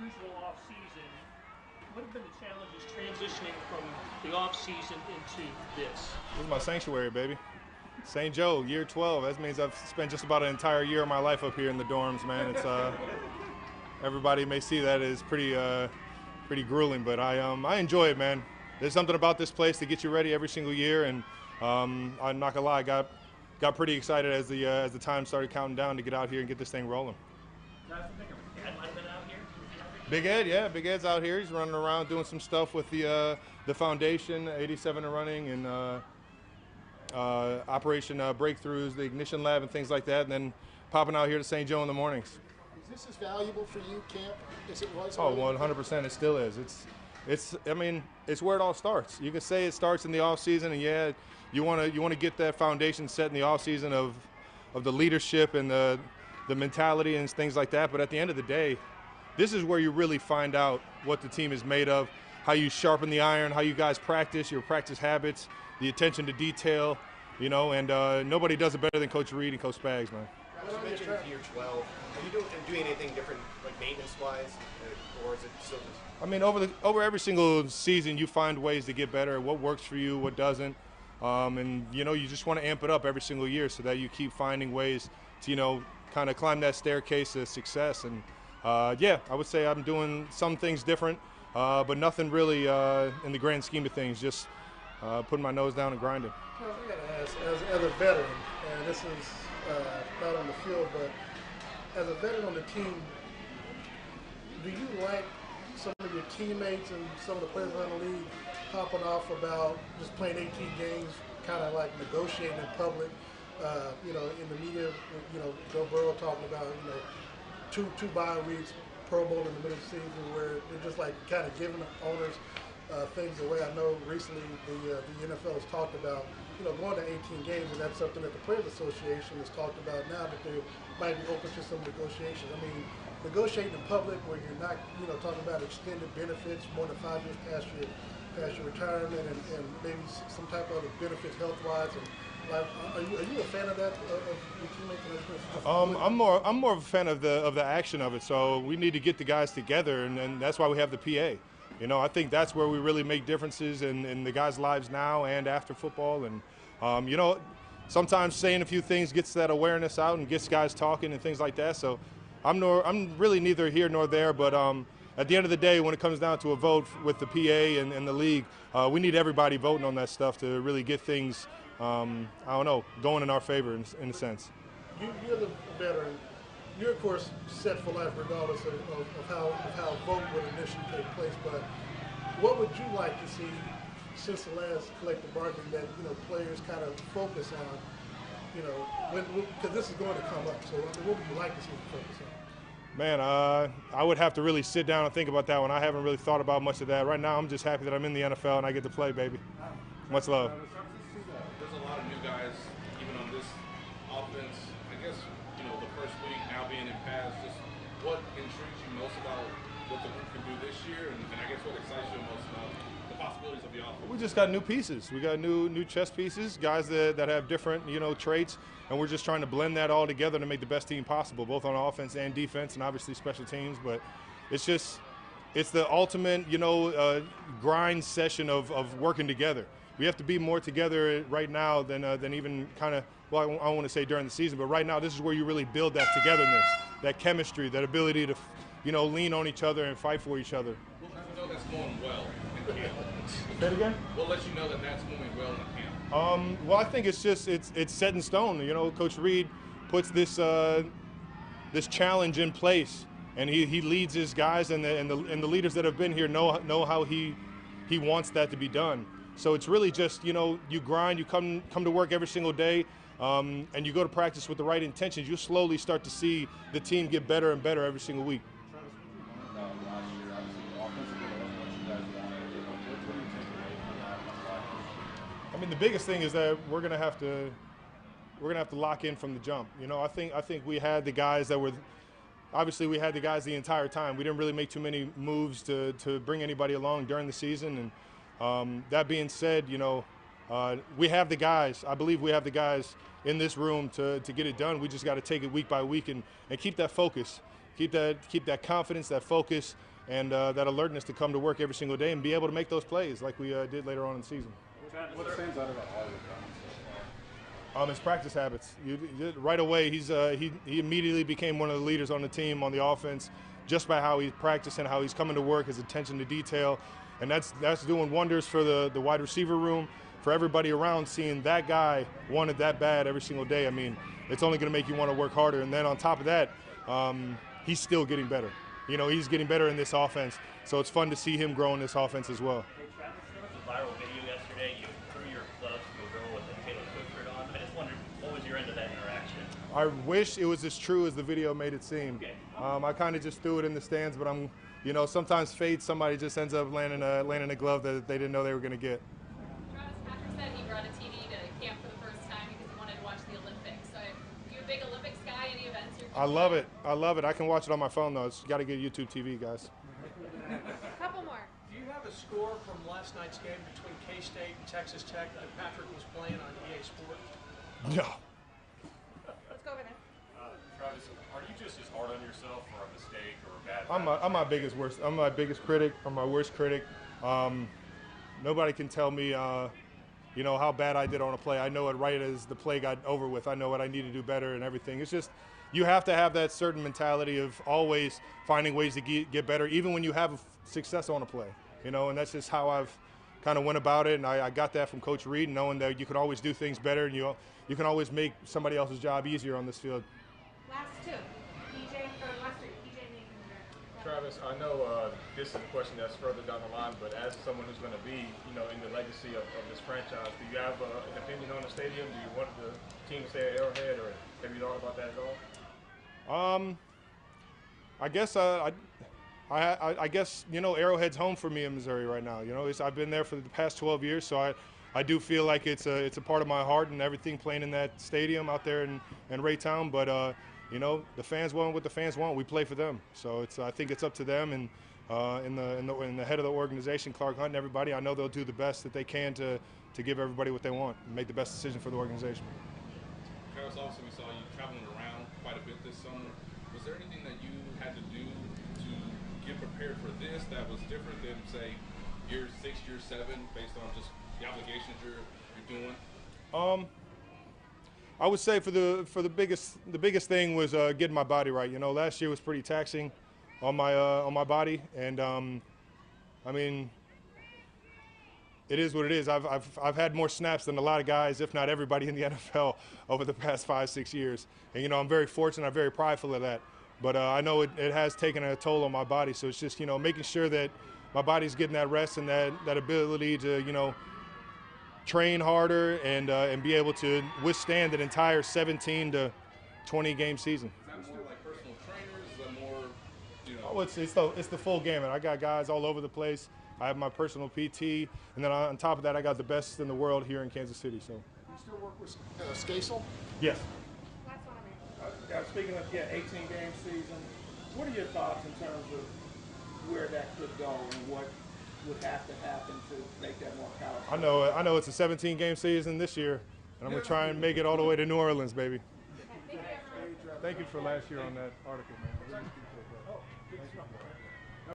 usual off season, what have been the challenges transitioning from the off season into this? This is my sanctuary, baby. St. Joe, year 12. That means I've spent just about an entire year of my life up here in the dorms, man. It's everybody may see that as pretty grueling, but I enjoy it, man. There's something about this place to get you ready every single year, and I'm not gonna lie, got pretty excited as the time started counting down to get out here and get this thing rolling. Dad might have been out here. Big Ed, yeah, Big Ed's out here. He's running around doing some stuff with the foundation, 87 and running, and Operation Breakthroughs, the Ignition Lab, and things like that, and then popping out here to St. Joe in the mornings. Is this as valuable for you, camp, as it was? Oh, 100%. It still is. I mean, it's where it all starts. You can say it starts in the off season, and yeah, you want to get that foundation set in the off season of the leadership and the mentality and things like that. But at the end of the day, this is where you really find out what the team is made of, how you sharpen the iron, how you guys practice, your practice habits, the attention to detail, and nobody does it better than Coach Reed and Coach Spags, man. You mentioned year 12. Are you doing anything different, like maintenance-wise, or is it still just? I mean, over every single season, you find ways to get better. What works for you, what doesn't, and you just want to amp it up every single year so that you keep finding ways to kind of climb that staircase of success. And yeah, I would say I'm doing some things different, but nothing really in the grand scheme of things. Just putting my nose down and grinding. Well, I got to ask, as a veteran, and this is not on the field, but as a veteran on the team, do you like some of your teammates and some of the players around the league hopping off about just playing 18 games, kind of like negotiating in public? In the media, Joe Burrow talking about, two bye weeks, Pro Bowl in the middle of the season, where they're just like kind of giving the owners things away. I know recently the NFL has talked about, going to 18 games, and that's something that the Players Association has talked about now, that they might be open to some negotiation. I mean, negotiating in public where you're not, talking about extended benefits more than 5 years past your retirement, and maybe some type of other benefits health-wise. And like, are you a fan of that, of your teammates? I'm more of a fan of the action of it. So we need to get the guys together, and that's why we have the PA. I think that's where we really make differences in the guys' lives now and after football. And, sometimes saying a few things gets that awareness out and gets guys talking and things like that. So I'm really neither here nor there. But at the end of the day, when it comes down to a vote with the PA and the league, we need everybody voting on that stuff to really get things, going in our favor in a sense. You're the veteran. You're, of course, set for life regardless of how a vote would initially take place. But what would you like to see since the last collective bargaining that players kind of focus on? Because this is going to come up. So what would you like to see them focus on? Man, I would have to really sit down and think about that one. I haven't really thought about much of that. Right now, I'm just happy that I'm in the NFL and I get to play, baby. Much love. There's a lot of new guys, even on this offense. I guess, the first week now being in pass, just what intrigues you most about what the group can do this year, and I guess what excites you most about the possibilities of the offense? We just got new pieces. We got new chess pieces, guys that have different, traits, and we're just trying to blend that all together to make the best team possible, both on offense and defense, and obviously special teams. But it's the ultimate, grind session of working together. We have to be more together right now than even kind of, well, I don't want to say during the season, but right now this is where you really build that togetherness, that chemistry, that ability to, lean on each other and fight for each other. We'll let you know that's going well in camp. Say it again? We'll let you know that that's going well in camp. Well, I think it's set in stone. Coach Reed puts this challenge in place, and he leads his guys, and the leaders that have been here know how he wants that to be done. So it's really just, you grind, you come to work every single day, and you go to practice with the right intentions. You slowly start to see the team get better and better every single week. I mean, the biggest thing is that we're gonna have to lock in from the jump. I think we had the guys that were. Obviously, we had the guys the entire time. We didn't really make too many moves to bring anybody along during the season. And that being said, we have the guys. I believe we have the guys in this room to get it done. We just got to take it week by week and keep that focus, keep that confidence, that focus, and that alertness to come to work every single day and be able to make those plays like we did later on in the season. What stands out about all your comments so far? His practice habits. Right away, he immediately became one of the leaders on the team on the offense, just by how he's practicing, how he's coming to work, his attention to detail, and that's doing wonders for the wide receiver room, for everybody around. Seeing that guy want it that bad every single day, I mean, it's only going to make you want to work harder. And then on top of that, he's still getting better. You know, he's getting better in this offense, so it's fun to see him grow in this offense as well. Hey Travis, there was a viral video yesterday. You threw your gloves to a girl with a Taylor Swift shirt on. I just wondered, what was your end of that interaction? I wish it was as true as the video made it seem. Okay. I kind of just threw it in the stands, but sometimes fate, somebody just ends up landing a glove that they didn't know they were going to get. Travis, Patrick said he brought a TV to camp for the first time because he wanted to watch the Olympics. So, you a big Olympics guy? Any events you're I love it. I love it. I can watch it on my phone though. It's got to get YouTube TV, guys. Couple more. Do you have a score from last night's game between K-State and Texas Tech that Patrick was playing on EA Sports? No. Let's go over there. Travis, are you just as hard on yourself for a mistake or a bad? I'm my biggest worst. I'm my biggest critic. I'm my worst critic. Nobody can tell me, how bad I did on a play. I know it right as the play got over with. I know what I need to do better and everything. It's just you have to have that certain mentality of always finding ways to get better, even when you have success on a play. And that's just how I've kind of went about it. And I got that from Coach Reed, knowing that you can always do things better and you can always make somebody else's job easier on this field. Last two. PJ or Lester. PJ Nathan. Travis, I know this is a question that's further down the line, but as someone who's going to be, in the legacy of this franchise, do you have an opinion on the stadium? Do you want the team to stay at Arrowhead, or have you thought about that at all? I guess I guess Arrowhead's home for me in Missouri right now. I've been there for the past 12 years, so I do feel like it's a part of my heart and everything playing in that stadium out there in Raytown. But the fans want what the fans want. We play for them, so I think it's up to them and in the head of the organization, Clark Hunt, and everybody. I know they'll do the best that they can to give everybody what they want and make the best decision for the organization. Travis, obviously we saw you traveling around quite a bit this summer. Was there anything that you had to do to get prepared for this that was different than, say, year 6, year 7, based on just the obligations you're doing? I would say for the biggest thing was getting my body right. Last year was pretty taxing on my body, and I mean, it is what it is. I've had more snaps than a lot of guys, if not everybody in the NFL, over the past 5-6 years. And I'm very fortunate. I'm very prideful of that. But I know it has taken a toll on my body. So it's just making sure that my body's getting that rest and that ability to train harder and be able to withstand an entire 17 to 20 game season. Is that more like personal trainers? Is that more, Oh, it's the full gamut. I got guys all over the place. I have my personal PT, and then on top of that, I got the best in the world here in Kansas City. So. You still work with Skasel? Yes. Last one on there. Speaking of 18-game season, what are your thoughts in terms of where that could go and what would have to happen to make that more palatable? I know it's a 17-game season this year, and I'm gonna try and make it all the way to New Orleans, baby. Thank you, everyone. Thank you for last year on that article, man. I really appreciate that.